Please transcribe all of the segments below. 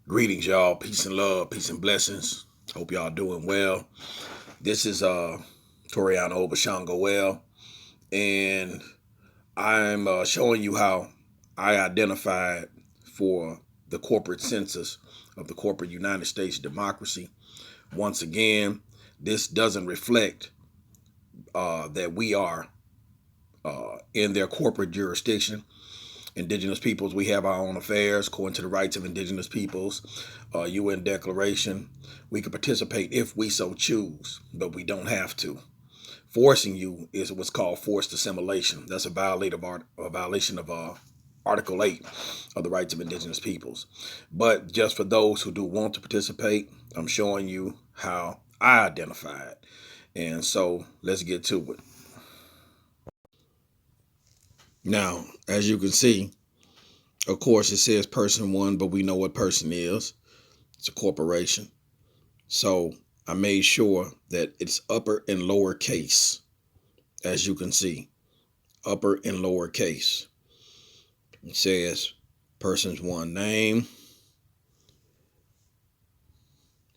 Greetings, y'all. Peace and love, peace and blessings. Hope y'all doing well. This is Toriano ObaShango-El, and I'm showing you how I identified for the corporate census of the corporate United States democracy. Once again, this doesn't reflect that we are in their corporate jurisdiction. Indigenous peoples, we have our own affairs according to the rights of indigenous peoples, UN Declaration. We can participate if we so choose, but we don't have to. Forcing you is what's called forced assimilation. That's a violation of Article 8 of the rights of indigenous peoples. But just for those who do want to participate, I'm showing you how I identify it. And so let's get to it. Now, as you can see, of course, it says person one, but we know what person is. It's a corporation. So I made sure that it's upper and lower case, as you can see, upper and lower case. It says person's one, name,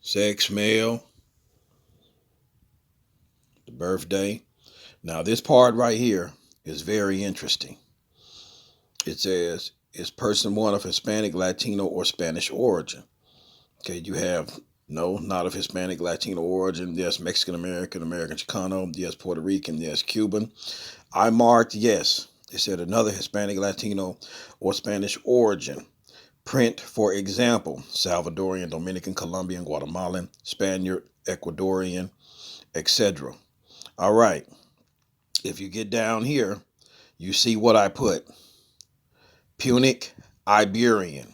sex, male, the birthday. Now, this part right here is very interesting. It says, is person one of Hispanic, Latino, or Spanish origin? Okay, you have no, not of Hispanic, Latino origin. Yes, Mexican American, American Chicano. Yes, Puerto Rican. Yes, Cuban. I marked yes. It said another Hispanic, Latino, or Spanish origin. Print, for example, Salvadorian, Dominican, Colombian, Guatemalan, Spaniard, Ecuadorian, etc. All right. If you get down here, you see what I put. Punic Iberian.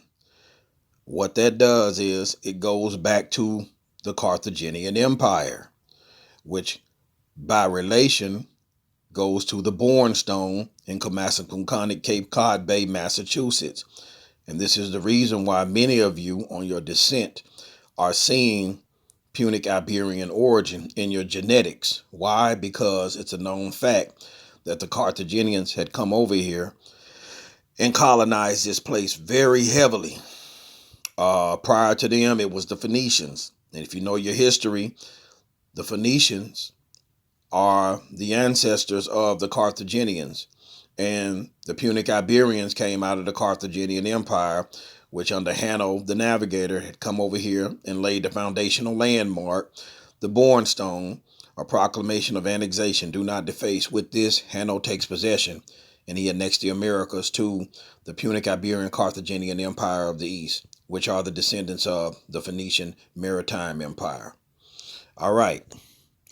What that does is it goes back to the Carthaginian Empire, which by relation goes to the Bornstone in Comassagunconic, Cape Cod Bay, Massachusetts. And this is the reason why many of you on your descent are seeing Punic Iberian origin in your genetics. Why? Because it's a known fact that the Carthaginians had come over here and colonized this place very heavily. Prior to them, it was the Phoenicians. And if you know your history, the Phoenicians are the ancestors of the Carthaginians. And the Punic Iberians came out of the Carthaginian Empire, which under Hanno the Navigator had come over here and laid the foundational landmark, the Bornstone, a proclamation of annexation. Do not deface. With this, Hanno takes possession, and he annexed the Americas to the Punic Iberian Carthaginian Empire of the East, which are the descendants of the Phoenician Maritime Empire. All right,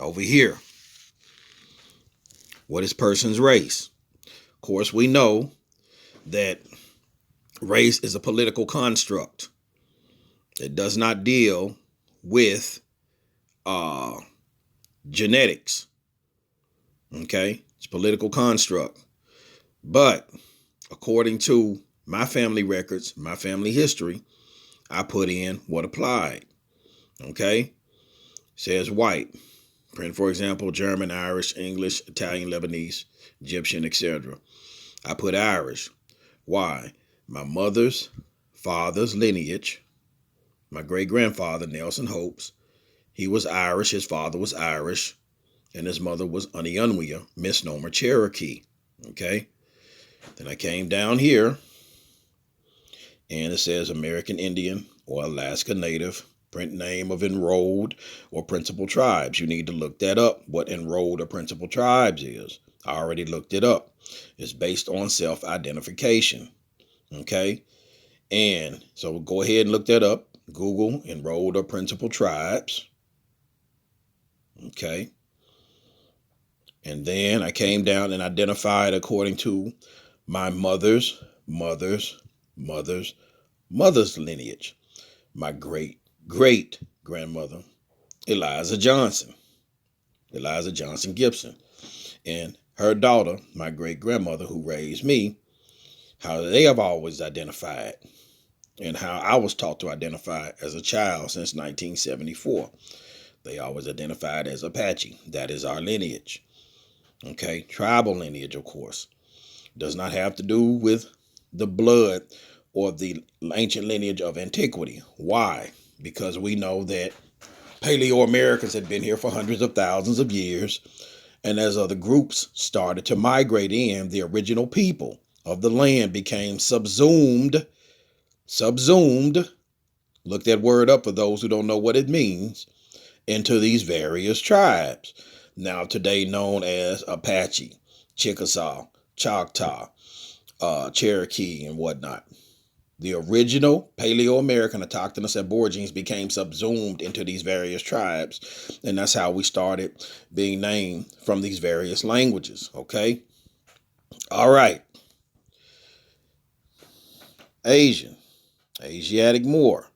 over here, what is person's race? Of course, we know that race is a political construct. It does not deal with genetics. Okay, it's a political construct. But according to my family records, my family history, I put in what applied. Okay, says white. Print, for example, German, Irish, English, Italian, Lebanese, Egyptian, etc. I put Irish. Why? My mother's father's lineage, my great-grandfather, Nelson Hopes, he was Irish, his father was Irish, and his mother was Aniunwia, misnomer Cherokee. Okay? Then I came down here, and it says American Indian or Alaska Native, print name of enrolled or principal tribes. You need to look that up, what enrolled or principal tribes is. I already looked it up. It's based on self-identification. Okay? And so go ahead and look that up. Google enrolled or principal tribes. Okay? And then I came down and identified according to my mother's lineage. My great grandmother, Eliza Johnson Gibson, and her daughter, my great grandmother who raised me, how they have always identified and how I was taught to identify as a child since 1974. They always identified as Apache. That is our lineage. Okay, tribal lineage, of course, does not have to do with the blood or the ancient lineage of antiquity. Why? Because we know that Paleo-Americans had been here for hundreds of thousands of years, and as other groups started to migrate in, the original people of the land became subsumed. Look that word up for those who don't know what it means, into these various tribes, now today known as Apache, Chickasaw, Choctaw, Cherokee, and whatnot. The original Paleo-American autochthonous aborigines became subsumed into these various tribes, and that's how we started being named from these various languages. Okay, all right. Asiatic Moor.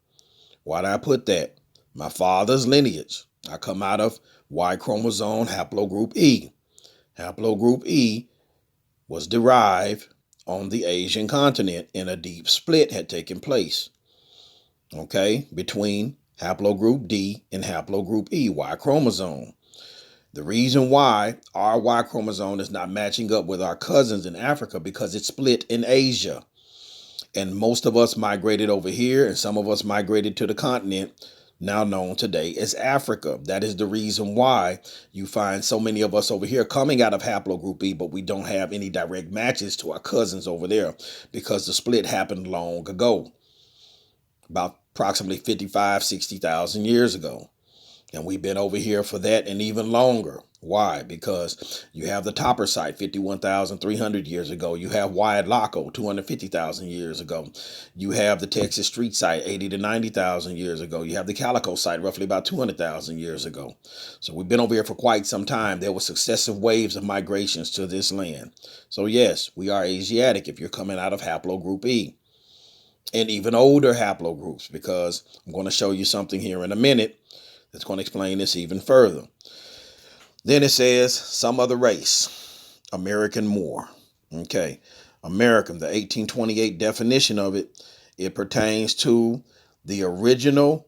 Why did I put that? My father's lineage. I come out of Y chromosome haplogroup E. Haplogroup E was derived on the Asian continent, and a deep split had taken place, okay, between haplogroup D and haplogroup E, Y chromosome. The reason why our Y chromosome is not matching up with our cousins in Africa because it's split in Asia. And most of us migrated over here, and some of us migrated to the continent now known today as Africa. That is the reason why you find so many of us over here coming out of haplogroup E, but we don't have any direct matches to our cousins over there because the split happened long ago, about approximately 55, 60,000 years ago. And we've been over here for that and even longer. Why? Because you have the Topper site 51,300 years ago. You have Wyatt Laco 250,000 years ago. You have the Texas Street site 80 to 90,000 years ago. You have the Calico site roughly about 200,000 years ago. So we've been over here for quite some time. There were successive waves of migrations to this land. So yes, we are Asiatic if you're coming out of haplogroup E. And even older haplogroups, because I'm going to show you something here in a minute that's going to explain this even further. Then it says some other race, American Moor. Okay, American, the 1828 definition of it, it pertains to the original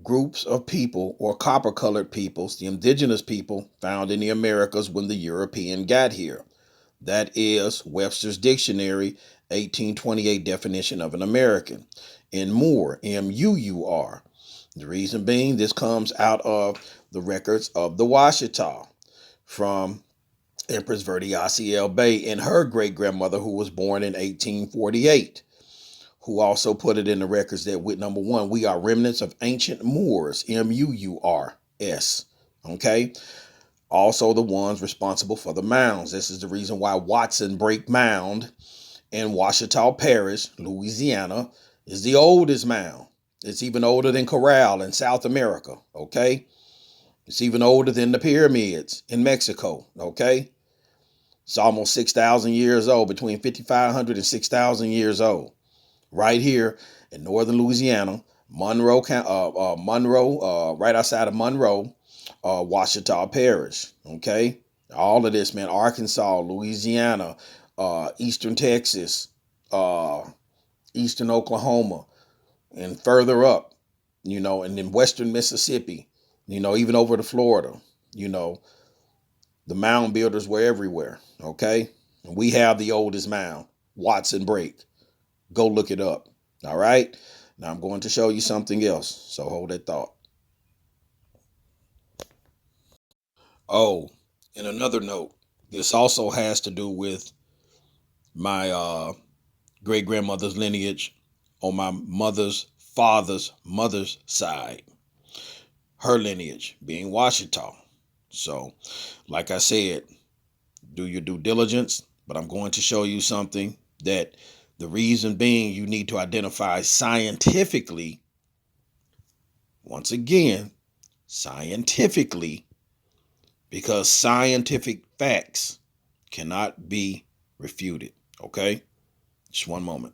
groups of people or copper-colored peoples, the indigenous people found in the Americas when the European got here. That is Webster's Dictionary, 1828 definition of an American. In Moor, M-U-U-R. The reason being, this comes out of the records of the Washita from Empress Verde Bay and her great-grandmother, who was born in 1848, who also put it in the records that with number one, we are remnants of ancient Moors, M-U-U-R-S, okay? Also the ones responsible for the mounds. This is the reason why Watson Break Mound in Washita Parish, Louisiana, is the oldest mound. It's even older than Corral in South America, okay? It's even older than the pyramids in Mexico, okay? It's almost 6,000 years old, between 5,500 and 6,000 years old. Right here in northern Louisiana, Monroe, right outside of Monroe, Washita Parish, okay? All of this, man, Arkansas, Louisiana, eastern Texas, eastern Oklahoma, and further up, and then western Mississippi, even over to Florida, the mound builders were everywhere, okay? And we have the oldest mound, Watson Break. Go look it up, all right? Now I'm going to show you something else, so hold that thought. Oh, and another note, this also has to do with my great-grandmother's lineage on my mother's father's mother's side, her lineage being Washita. So, like I said, do your due diligence, but I'm going to show you something that the reason being you need to identify scientifically, once again, scientifically, because scientific facts cannot be refuted, okay? Just one moment.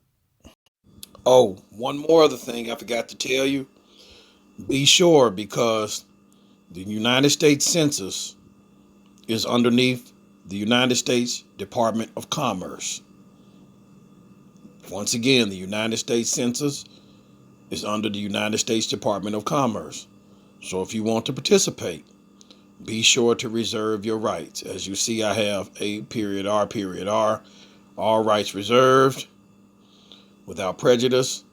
Oh, one more other thing I forgot to tell you. Be sure, because the United States Census is underneath the United States Department of Commerce. Once again, the United States Census is under the United States Department of Commerce. So if you want to participate, be sure to reserve your rights. As you see, I have A period R period R, all rights reserved, Without Prejudice,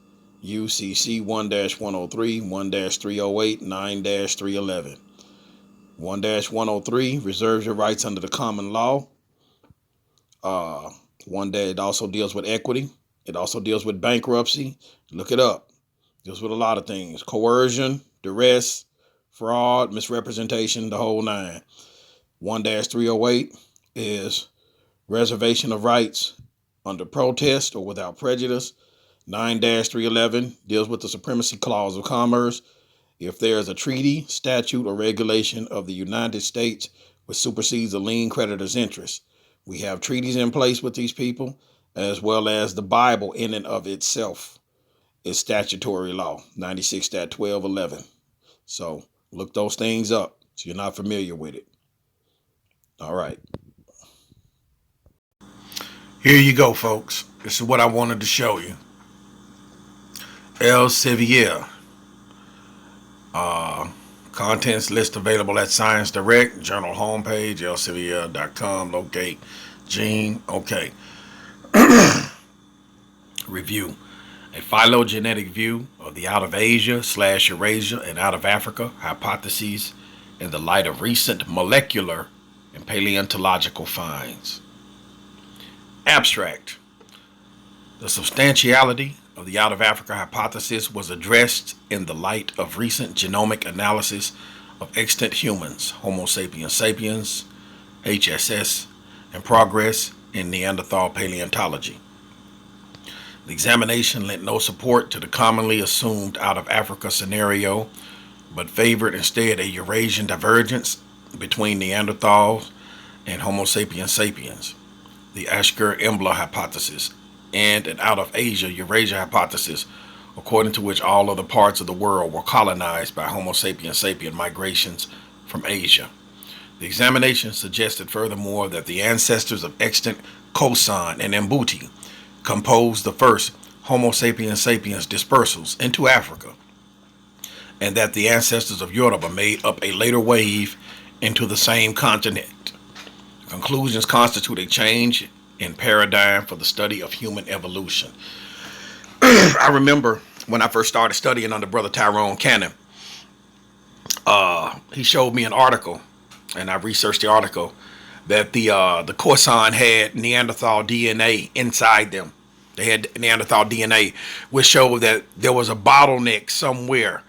UCC 1-103, 1-308, 9-311. 1-103 reserves your rights under the common law. One that it also deals with equity. It also deals with bankruptcy. Look it up. Deals with a lot of things. Coercion, duress, fraud, misrepresentation, the whole nine. 1-308 is reservation of rights under protest or without prejudice. 9-311 deals with the supremacy clause of commerce. If there is a treaty, statute, or regulation of the United States which supersedes a lien creditor's interest. We have treaties in place with these people, as well as the Bible in and of itself is statutory law, 96-1211. So look those things up if you're not familiar with it. All right. Here you go, folks. This is what I wanted to show you. Elsevier. Contents list available at Science Direct, journal homepage, elsevier.com, locate, gene, okay. Review. A phylogenetic view of the out of Asia/Eurasia and out of Africa hypotheses in the light of recent molecular and paleontological finds. Abstract. The substantiality of the out of Africa hypothesis was addressed in the light of recent genomic analysis of extant humans, Homo sapiens sapiens, HSS, and progress in Neanderthal paleontology. The examination lent no support to the commonly assumed out of Africa scenario, but favored instead a Eurasian divergence between Neanderthals and Homo sapiens sapiens, the Ashker-Embla hypothesis, and an out of Asia-Eurasia hypothesis, according to which all other parts of the world were colonized by Homo sapiens sapien migrations from Asia. The examination suggested furthermore that the ancestors of extant Khoisan and Mbuti composed the first Homo sapiens sapiens dispersals into Africa, and that the ancestors of Yoruba made up a later wave into the same continent. The conclusions constitute a change in paradigm for the study of human evolution. I remember when I first started studying under Brother Tyrone Cannon, he showed me an article, and I researched the article, that the Khoisan had Neanderthal DNA inside them. They had Neanderthal DNA, which showed that there was a bottleneck somewhere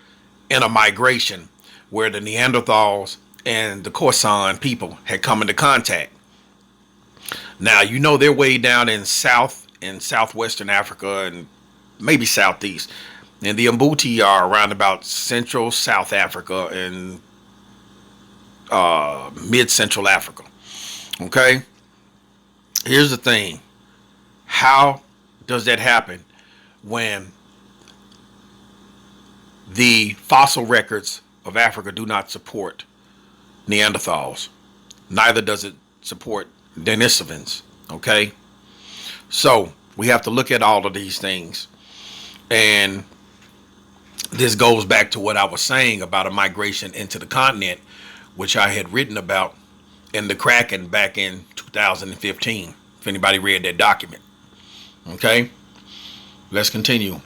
in a migration where the Neanderthals and the Khoisan people had come into contact. Now, you know, they're way down in southwestern Africa and maybe southeast. And the Mbuti are around about central South Africa and mid-central Africa. Okay? Here's the thing. How does that happen when the fossil records of Africa do not support Neanderthals? Neither does it support Denisovans. Okay? So we have to look at all of these things. And this goes back to what I was saying about a migration into the continent, which I had written about in the Kraken back in 2015. If anybody read that document. Okay? Let's continue.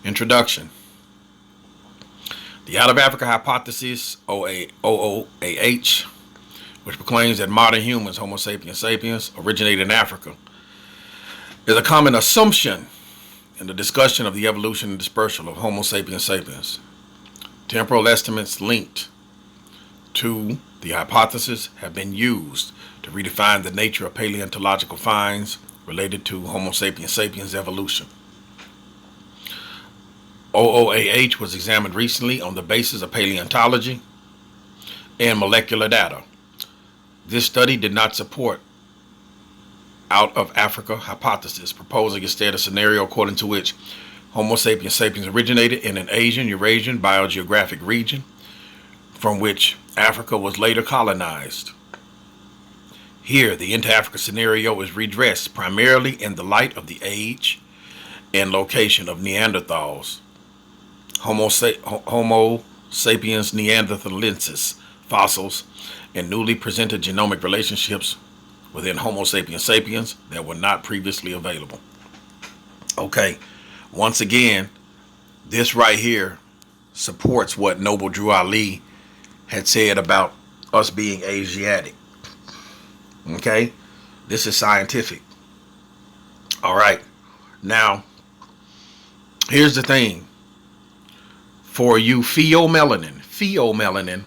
Introduction. The Out of Africa Hypothesis, OOAH, which proclaims that modern humans, Homo sapiens sapiens, originated in Africa, is a common assumption in the discussion of the evolution and dispersal of Homo sapiens sapiens. Temporal estimates linked to the hypothesis have been used to redefine the nature of paleontological finds related to Homo sapiens sapiens evolution. OOAH was examined recently on the basis of paleontology and molecular data. This study did not support out of Africa hypothesis, proposing instead a scenario according to which Homo sapiens sapiens originated in an Asian Eurasian biogeographic region from which Africa was later colonized. Here, the inter-Africa scenario is redressed primarily in the light of the age and location of Neanderthals, Homo sapiens neanderthalensis fossils, and newly presented genomic relationships within Homo sapiens sapiens that were not previously available. Okay. Once again, this right here supports what Noble Drew Ali had said about us being Asiatic. Okay. This is scientific. All right. Now, here's the thing. For you pheomelanin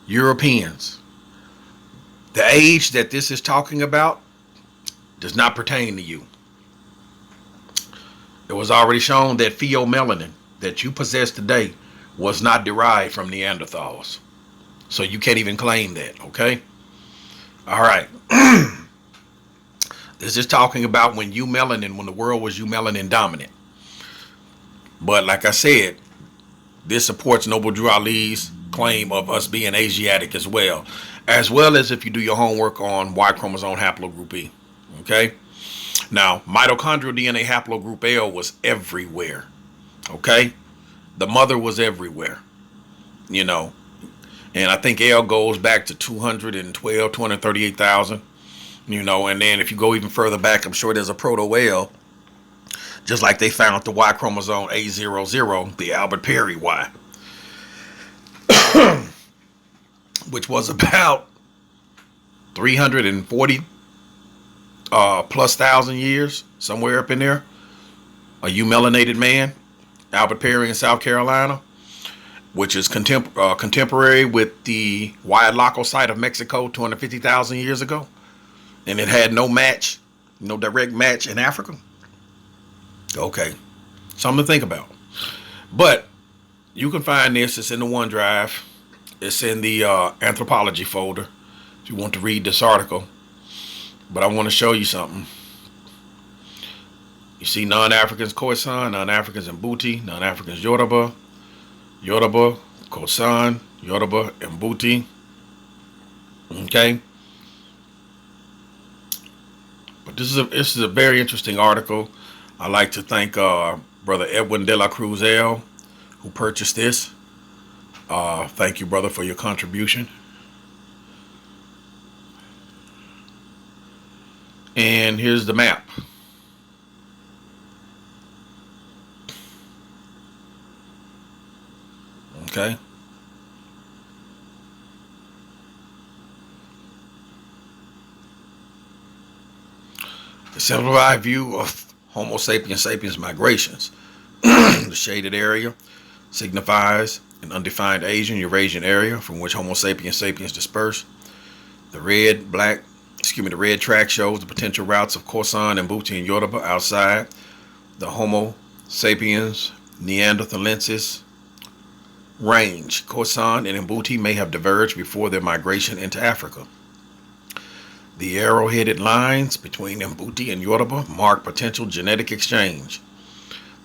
Europeans, the age that this is talking about does not pertain to you. It was already shown that pheomelanin that you possess today was not derived from Neanderthals. So you can't even claim that, okay? All right. This is talking about when the world was melanin dominant. But like I said, this supports Noble Drew Ali's claim of us being Asiatic as well as if you do your homework on Y chromosome haplogroup E. Okay? Now, mitochondrial DNA haplogroup L was everywhere. Okay? The mother was everywhere. You know, and I think L goes back to 238,000. You know, and then if you go even further back, I'm sure there's a proto L, just like they found the Y chromosome A00, the Albert Perry Y, which was about 340 plus thousand years, somewhere up in there. A melanated man, Albert Perry in South Carolina, which is contemporary with the Huaylaco site of Mexico 250,000 years ago. And it had no direct match in Africa. Okay, something to think about. But you can find this. It's in the OneDrive. It's in the anthropology folder if you want to read this article. But I want to show you something. You see non-Africans Khoisan, non-Africans Mbuti, non-Africans Yoruba, Khoisan, Yoruba, and Mbuti. Okay. But this is a very interesting article. I'd like to thank Brother Edwin De La Cruz L, who purchased this. Thank you, brother, for your contribution. And here's the map. Okay. A simplified view of Homo sapiens sapiens migrations. The shaded area signifies an undefined Eurasian area from which Homo sapiens sapiens dispersed. The red track shows the potential routes of Khoisan and Mbuti and Yoruba outside the Homo sapiens Neanderthalensis range. Khoisan and Mbuti may have diverged before their migration into Africa. The arrow-headed lines between Mbuti and Yoruba mark potential genetic exchange.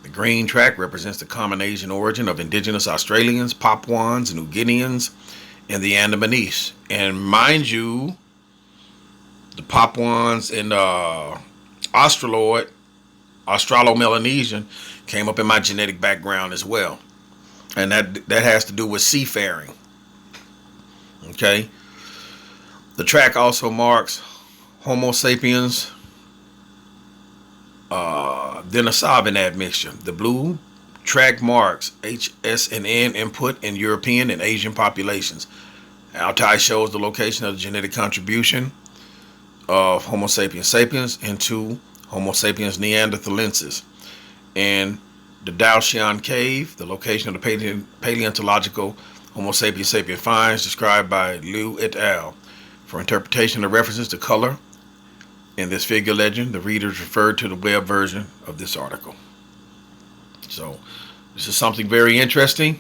The green track represents the common Asian origin of indigenous Australians, Papuans, New Guineans, and the Andamanese. And mind you, the Papuans and Australo-Melanesian came up in my genetic background as well. And that has to do with seafaring. Okay. The track also marks Homo sapiens Denisovan admixture. The blue track marks HS and N input in European and Asian populations. Altai shows the location of the genetic contribution of Homo sapiens sapiens into Homo sapiens neanderthalensis. And the Daoshan cave, the location of the paleontological Homo sapiens sapien finds described by Liu et al. For interpretation of references to color in this figure legend, the readers referred to the web version of this article. So, this is something very interesting.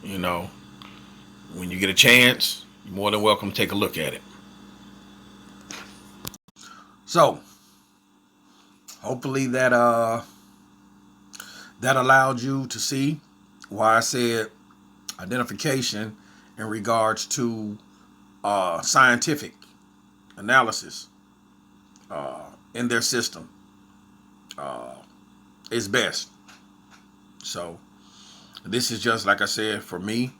You know, when you get a chance, you're more than welcome to take a look at it. So, hopefully that allowed you to see why I said identification in regards to scientific analysis in their system is best. So this is just, like I said, for me.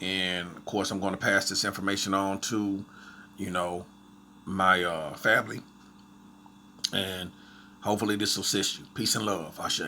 And of course, I'm going to pass this information on to, my family. And Hopefully this will assist you. Peace and love. Ashe.